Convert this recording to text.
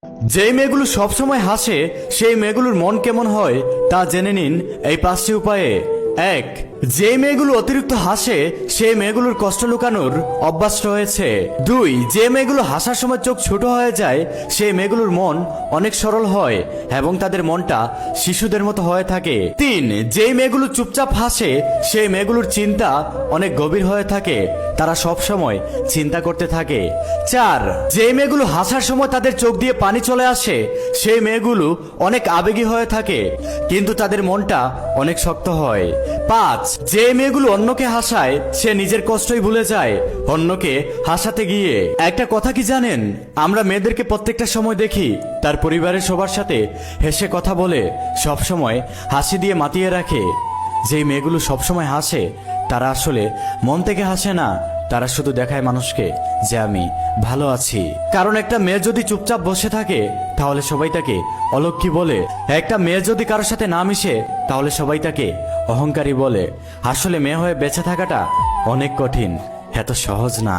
যেই মেয়েগুলো সবসময় হাসে সেই মেয়েগুলোর মন কেমন হয় তা জেনে নিন এই 5টি উপায়ে। 1. যে মেয়েগুলো অতিরিক্ত হাসে সেই মেয়েগুলোর কষ্ট লুকানোর অভ্যাস রয়েছে। 2. যে মেয়েগুলো হাসার সময় চোখ ছোট হয়ে যায় সেই মেয়েগুলোর মন অনেক সরল হয় এবং তাদের মনটা শিশুদের মতো হয়ে থাকে। 3. যেই মেয়েগুলো চুপচাপ হাসে সেই মেয়েগুলোর চিন্তা অনেক গভীর হয়ে থাকে, তারা সব সময় চিন্তা করতে থাকে। 4. যে মেয়েগুলো হাসার সময় তাদের চোখ দিয়ে পানি চলে আসে সেই মেয়েগুলো অনেক আবেগী হয়ে থাকে কিন্তু তাদের মনটা অনেক শক্ত হয়। 5. যে মেয়েগুলো অন্যকে হাসায় সে নিজের কষ্টই ভুলে যায় অন্যকে হাসাতে গিয়ে। একটা কথা কি জানেন, আমরা মেয়েদেরকে প্রত্যেকটা সময় দেখি তার পরিবারের সবার সাথে হেসে কথা বলে সব সময় হাসি দিয়ে মাতিয়ে রাখে। যেই মেয়েগুলো সবসময় হাসে তারা আসলে মন থেকে হাসে না, তারা শুধু দেখায় মানুষকে যে আমি ভালো আছি। কারণ একটা মেয়ে যদি চুপচাপ বসে থাকে তাহলে সবাই তাকে অলক্ষী বলে। একটা মেয়ে যদি কারোর সাথে না মিশে তাহলে সবাই তাকে অহংকারী বলে। আসলে মেয়ে হয়ে বেঁচে থাকাটা অনেক কঠিন, এত সহজ না।